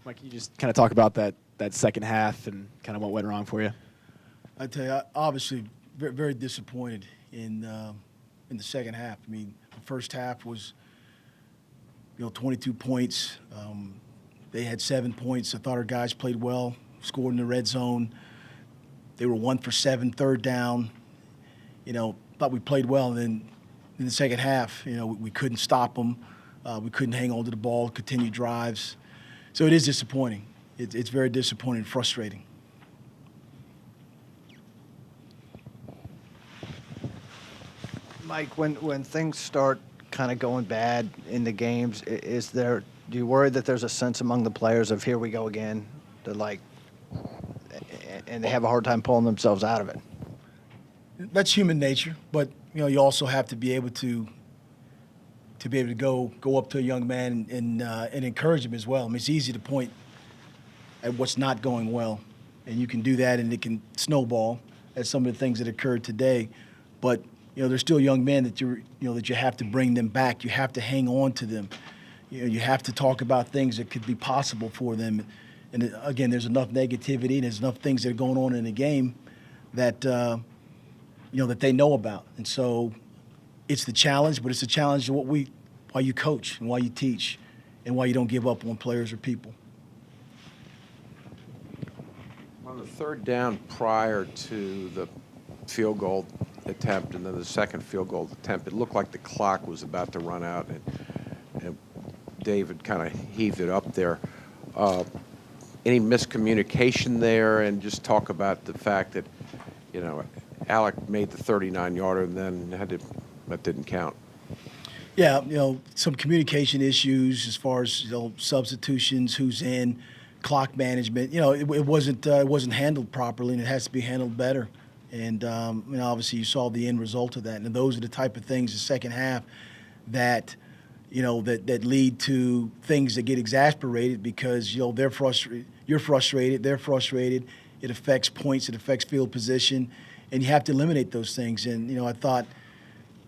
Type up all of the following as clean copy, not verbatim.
Mike, can you just kind of talk about that second half and kind of what went wrong for you? I tell you, obviously, very, very disappointed in the second half. I mean, the first half was, 22 points. They had 7 points. I thought our guys played well, scored in the red zone. They were 1 for 7, third down. Thought we played well. And then in the second half, we couldn't stop them. We couldn't hang on to the ball, continue drives. So it is disappointing. It's very disappointing and frustrating. Mike, when things start kind of going bad in the games, do you worry that there's a sense among the players of here we go again, and they have a hard time pulling themselves out of it? That's human nature, but you also have to be able to go up to a young man and encourage him as well. I mean, it's easy to point at what's not going well, and you can do that, and it can snowball as some of the things that occurred today. But they're still young men that you have to bring them back. You have to hang on to them. You have to talk about things that could be possible for them. And again, there's enough negativity and there's enough things that are going on in the game that that they know about. And so it's the challenge, but it's a challenge to why you coach and why you teach and why you don't give up on players or people. On the third down prior to the field goal attempt and then the second field goal attempt, it looked like the clock was about to run out, and David kind of heaved it up there. Any miscommunication there? And just talk about the fact that, Alec made the 39-yarder and then that didn't count. Yeah, some communication issues as far as substitutions, who's in, clock management. It wasn't handled properly, and it has to be handled better. And obviously you saw the end result of that. And those are the type of things the second half that that lead to things that get exasperated because they're frustrated, you're frustrated, they're frustrated. It affects points, it affects field position, and you have to eliminate those things. And I thought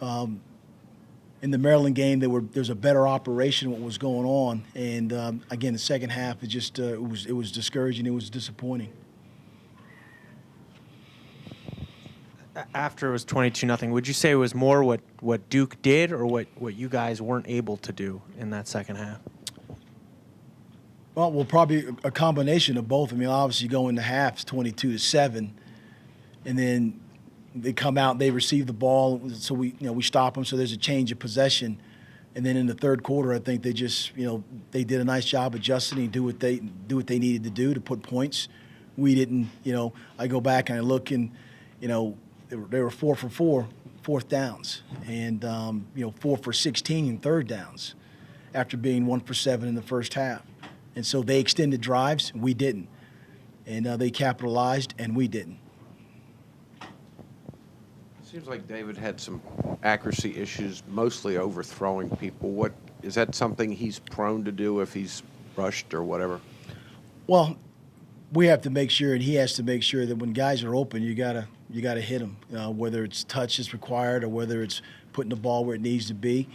in the Maryland game there's a better operation of what was going on. And again, the second half it was discouraging. It was disappointing. After it was 22-0, would you say it was more what Duke did or what you guys weren't able to do in that second half? Well, probably a combination of both. I mean, obviously, you go into halves 22-7, and then they come out and they receive the ball, so we stop them. So there's a change of possession, and then in the third quarter, I think they just they did a nice job adjusting and do what they needed to do to put points. We didn't. I go back and I look and they were 4 for 4 fourth downs, and 4 for 16 in third downs, after being 1 for 7 in the first half. And so they extended drives, and we didn't, and they capitalized, and we didn't. Seems like David had some accuracy issues, mostly overthrowing people. Is that something he's prone to do if he's rushed or whatever? Well, we have to make sure, and he has to make sure that when guys are open, you gotta hit them, whether it's touch is required or whether it's putting the ball where it needs to be.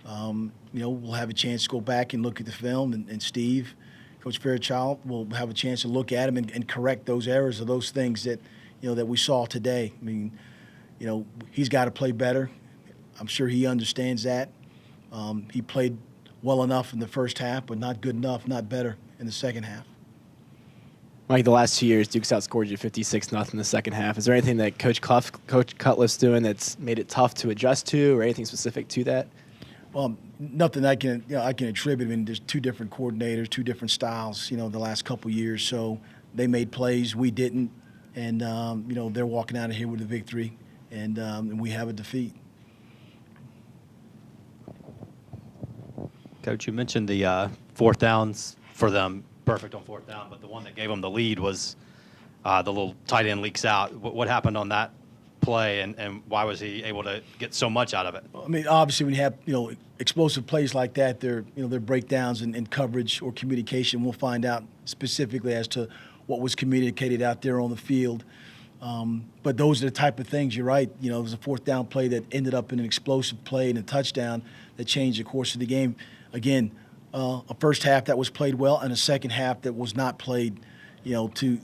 We'll have a chance to go back and look at the film, and Steve, Coach Fairchild, will have a chance to look at him and correct those errors or those things that that we saw today. I mean, he's got to play better. I'm sure he understands that. He played well enough in the first half, but not good enough, not better in the second half. Mike, the last 2 years, Duke's outscored you 56-0 in the second half. Is there anything that Coach Cutcliffe's doing that's made it tough to adjust to, or anything specific to that? Well, nothing I can attribute. I mean, there's two different coordinators, two different styles. The last couple of years, so they made plays, we didn't, and they're walking out of here with a victory, and we have a defeat. Coach, you mentioned the fourth downs for them, perfect on fourth down, but the one that gave them the lead was the little tight end leaks out. What happened on that play, and why was he able to get so much out of it? I mean, obviously, when you have explosive plays like that, they're breakdowns in coverage or communication. We'll find out specifically as to what was communicated out there on the field. But those are the type of things. You're right. It was a fourth down play that ended up in an explosive play and a touchdown that changed the course of the game. Again, a first half that was played well and a second half that was not played, to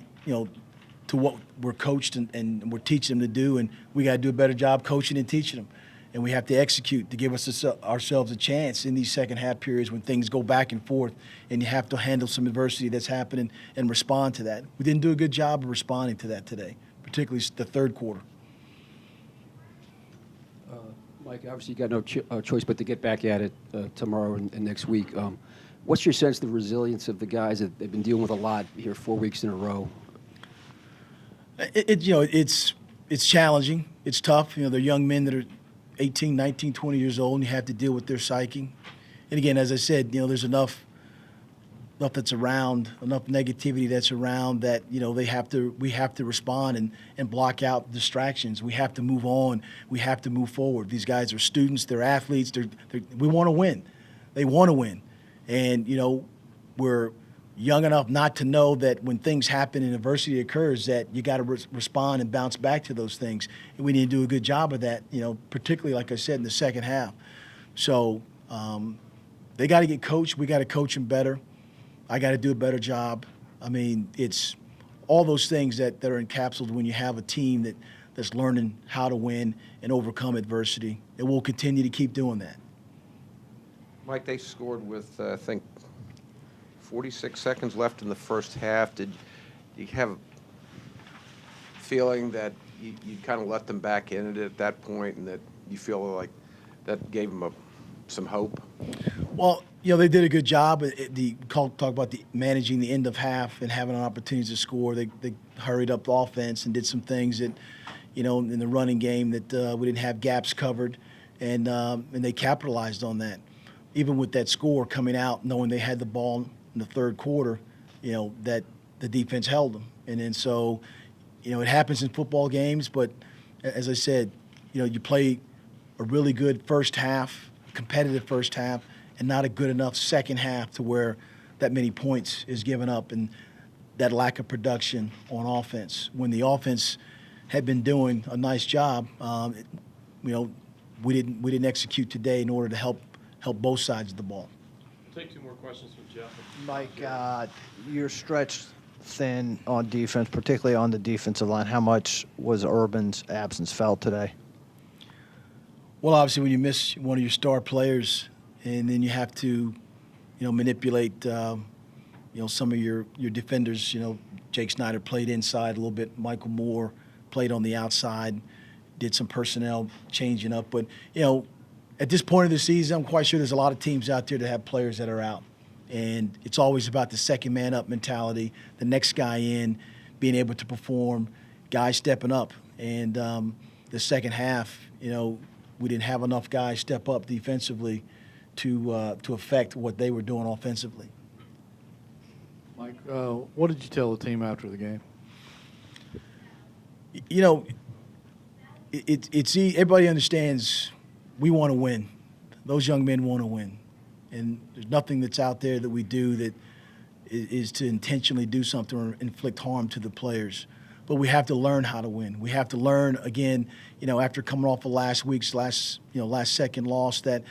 what we're coached and we're teaching them to do. And we got to do a better job coaching and teaching them. And we have to execute to give ourselves a chance in these second half periods when things go back and forth and you have to handle some adversity that's happening and respond to that. We didn't do a good job of responding to that today, particularly the third quarter. Mike, obviously you got no choice but to get back at it tomorrow and next week. What's your sense of the resilience of the guys that they've been dealing with a lot here 4 weeks in a row? It's challenging. It's tough. They're young men that are 18, 19, 20 years old, and you have to deal with their psyche. And again, as I said, there's enough that's around, enough negativity that's around that, we have to respond and block out distractions. We have to move on. We have to move forward. These guys are students. They're athletes. We want to win. They want to win. And, we're young enough not to know that when things happen and adversity occurs that you got to respond and bounce back to those things. And we need to do a good job of that, particularly, like I said, in the second half. So they got to get coached. We got to coach them better. I got to do a better job. I mean, it's all those things that are encapsulated when you have a team that's learning how to win and overcome adversity. And we'll continue to keep doing that. Mike, they scored with, I think, 46 seconds left in the first half. Did you have a feeling that you kind of let them back in it at that point and that you feel like that gave them some hope? Well, they did a good job. Talk about managing the end of half and having an opportunity to score. They hurried up the offense and did some things that, in the running game that we didn't have gaps covered, and they capitalized on that. Even with that score coming out, knowing they had the ball in the third quarter, that the defense held them. And then so, it happens in football games, but as I said, you play a really good first half, competitive first half, and not a good enough second half to where that many points is given up and that lack of production on offense. When the offense had been doing a nice job, we didn't execute today in order to help both sides of the ball. Take two more questions from Jeff. Mike, you're stretched thin on defense, particularly on the defensive line. How much was Urban's absence felt today? Well, obviously, when you miss one of your star players, and then you have to, manipulate, some of your defenders. Jake Snyder played inside a little bit. Michael Moore played on the outside, did some personnel changing up. But at this point of the season, I'm quite sure there's a lot of teams out there that have players that are out. And it's always about the second man up mentality, the next guy in, being able to perform, guys stepping up. And the second half, we didn't have enough guys step up defensively to affect what they were doing offensively. Mike, what did you tell the team after the game? Everybody understands we want to win. Those young men want to win. And there's nothing that's out there that we do that is to intentionally do something or inflict harm to the players. But we have to learn how to win. We have to learn, again, after coming off of last week's last second loss, that,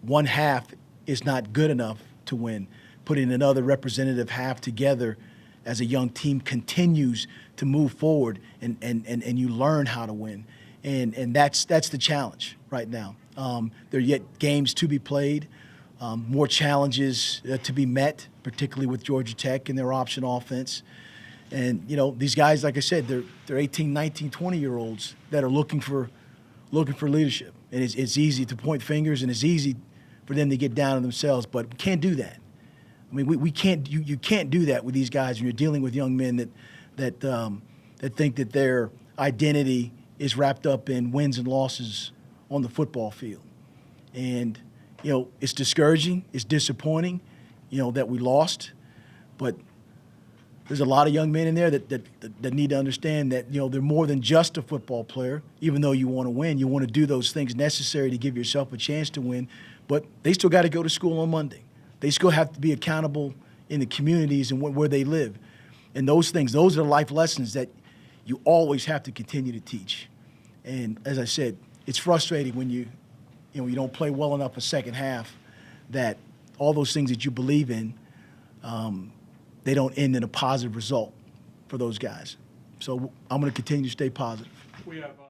one half is not good enough to win. Putting another representative half together as a young team continues to move forward and you learn how to win. And that's the challenge right now. There are yet games to be played, more challenges to be met, particularly with Georgia Tech and their option offense. And, these guys, like I said, they're 18, 19, 20-year-olds that are looking for leadership. And it's easy to point fingers and it's easy for them to get down on themselves, but we can't do that. I mean, we can't. You can't do that with these guys when you're dealing with young men that think that their identity is wrapped up in wins and losses on the football field. And it's discouraging, it's disappointing, that we lost, but there's a lot of young men in there that need to understand that they're more than just a football player. Even though you want to win, you want to do those things necessary to give yourself a chance to win. But they still got to go to school on Monday. They still have to be accountable in the communities and where they live. And those are life lessons that you always have to continue to teach. And as I said, it's frustrating when you don't play well enough a second half that all those things that you believe in, they don't end in a positive result for those guys. So I'm going to continue to stay positive. We have